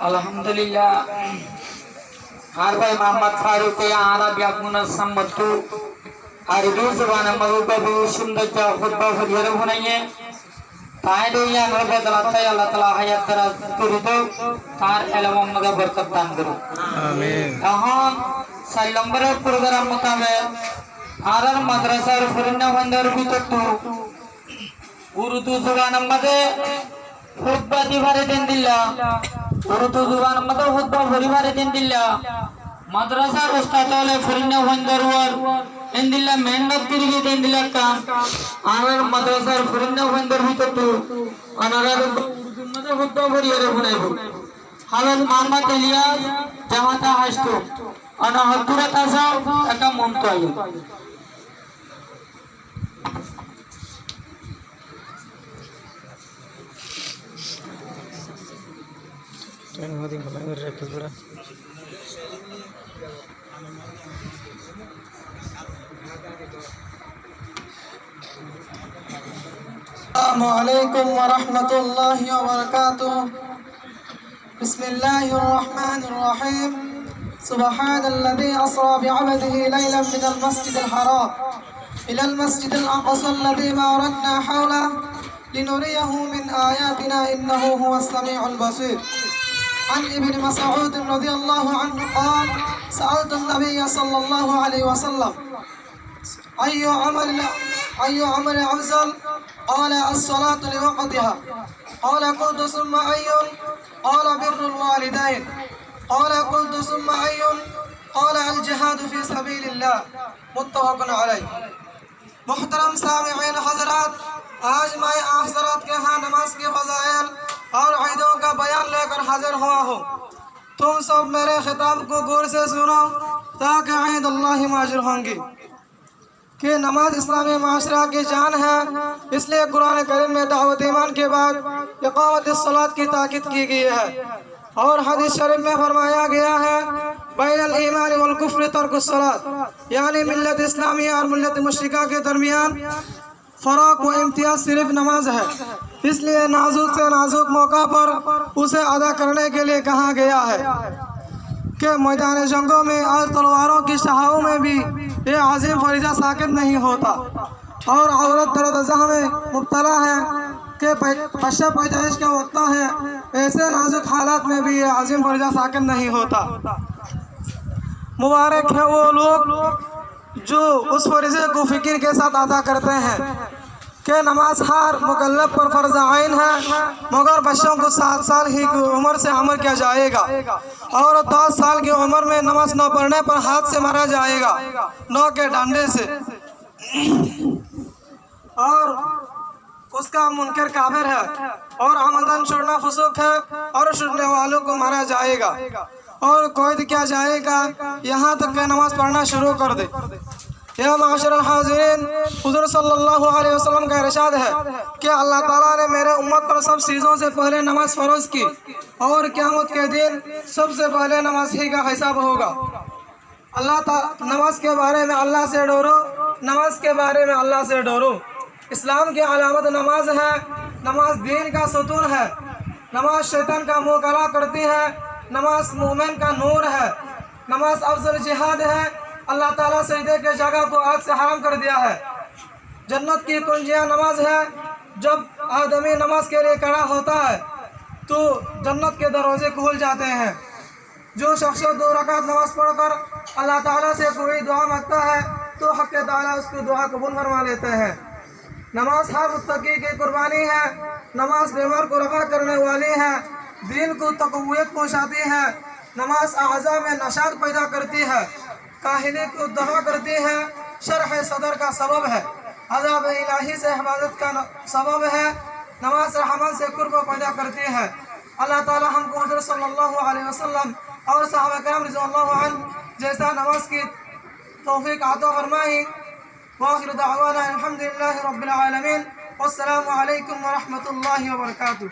আলহামদুলিল্লাহ আর ভাই মোহাম্মদ ফারুক আরবি মুনাসসাম মতু আরবি জবান মগবি সুন্দর খুতবা ফরিয়ার বনাইয়ে তাইলে ইয়া নবে দলাতাই আল্লাহ তাআলা হায়াত দারাজ করে দাও তার ইলম মগে বরকত দান করো আমিন। এখন 4 নম্বরের প্রোগ্রাম মোতাবেক আর মাদ্রাসার ফরিনা বন্দর ভিতর তো উর্দু জবান মগে খুতবা দিবারে দিন দিলা উর্দু জবান মগে খুতবা পরিবারে দিন দিলা মাদ্রাসার উস্তাদ হলে ফরিনা বন্দর ওয়ার ইনদিল্লা মেহনত করিয়ে দিন দিলা কাম আর মাদ্রাসার ফরিনা বন্দর ভিতর তো আনারা উর্দু মগে খুতবা পরিবারে বনাইবো হালত মোহাম্মদ ইলিয়াস জামাতা হাসতো আনা হতুরাত আসাও একা মন্ত আইলো السلام عليكم ورحمة الله وبركاته. بسم الله الرحمن الرحيم. سبحان الذي أسرى بعبده ليلا من المسجد الحرام إلى المسجد الأقصى الذي باركنا حوله لنريه من آياتنا إنه هو السميع البصير. عن ابن مسعود رضي الله عنه قال سألت النبي صلى الله عليه وسلم أي عمل أفضل؟ قال الصلاة لوقتها. قال قلت ثم أي؟ قال بر الوالدين. قال قلت ثم أي؟ قال الجهاد في سبيل الله. متفق عليه. محترم سامعین حضرات، آج میں آپ حضرات کے ہاں نماز کے فضائل اور عیدوں کا بیان لے کر حاضر ہوا ہوں۔ تم سب میرے خطاب کو غور سے سنو تاکہ عید اللہ ماجر ہوں گی کہ نماز اسلامی معاشرہ کی جان ہے، اس لیے قرآن کریم میں دعوت ایمان کے بعد اقامت الصلاۃ کی تاکید کی گئی ہے، اور حدیث شریف میں فرمایا گیا ہے بین الایمان والکفر ترک الصلاۃ، یعنی ملت اسلامیہ اور ملت مشرکہ کے درمیان فرق و امتیاز صرف نماز ہے، اس لیے نازک سے نازک موقع پر اسے ادا کرنے کے لیے کہا گیا ہے کہ میدان جنگوں میں اور تلواروں کی شاہوں میں بھی یہ عظیم فریضہ ساکت نہیں ہوتا، اور عورت درد ازاں میں مبتلا ہے کہ بچہ پیدائش کا وقت ہے، ایسے نازک حالات میں بھی یہ عظیم فریضہ ساکت نہیں ہوتا۔ مبارک ہے وہ لوگ جو اس فریضے کو فکر کے ساتھ ادا کرتے ہیں کہ نماز ہر مکلف پر فرض عین ہے، مگر بچوں کو 7 سال ہی کی عمر سے عمل کیا جائے گا، اور 10 سال کی عمر میں نماز نہ پڑھنے پر ہاتھ سے مارا جائے گا، نو کے ڈنڈے سے، اور اس کا منکر کافر ہے، اور عمدن چھوڑنا فسوق ہے، اور چھوڑنے والوں کو مارا جائے گا اور قید کیا جائے گا یہاں تک کہ نماز پڑھنا شروع کر دے۔ یا معاشر الحاضرین، حضور صلی اللہ علیہ وسلم کا ارشاد ہے کہ اللہ تعالیٰ نے میرے امت پر سب چیزوں سے پہلے نماز فرض کی، اور قیامت کے دن سب سے پہلے نماز ہی کا حساب ہوگا۔ نماز کے بارے میں اللہ سے ڈرو، نماز کے بارے میں اللہ سے ڈرو۔ اسلام کی علامت نماز ہے، نماز دین کا ستون ہے، نماز شیطان کا منہ کالا کرتی ہے، نماز مومن کا نور ہے، نماز افضل جہاد ہے، اللہ تعالیٰ سجدے کے جگہ کو آگ سے حرام کر دیا ہے۔ جنت کی کنجیاں نماز ہے، جب آدمی نماز کے لیے کھڑا ہوتا ہے تو جنت کے دروازے کھل جاتے ہیں۔ جو شخص 2 رکعت نماز پڑھ کر اللہ تعالیٰ سے کوئی دعا مانگتا ہے تو حق تعالیٰ اس کی دعا قبول فرما لیتے ہیں۔ نماز ہر متقی کی قربانی ہے، نماز بیمار کو رفع کرنے والی ہے، دین کو تقویت پہنچاتی ہے، نماز اعضاء میں نشاط پیدا کرتی ہے، کاہلی کو دفع کرتی ہے، شرح صدر کا سبب ہے، عذاب الہی سے حفاظت کا سبب ہے، نماز رحمت سے قرب پیدا کرتی ہے۔ اللہ تعالی ہم کو حضور صلی اللہ علیہ وسلم اور صحابہ کرام رضی اللہ عنہ جیسا نماز کی توفیق عطا فرمائے۔ وآخر دعوانا الحمدللہ رب العالمین، والسلام علیکم ورحمۃ اللہ وبرکاتہ۔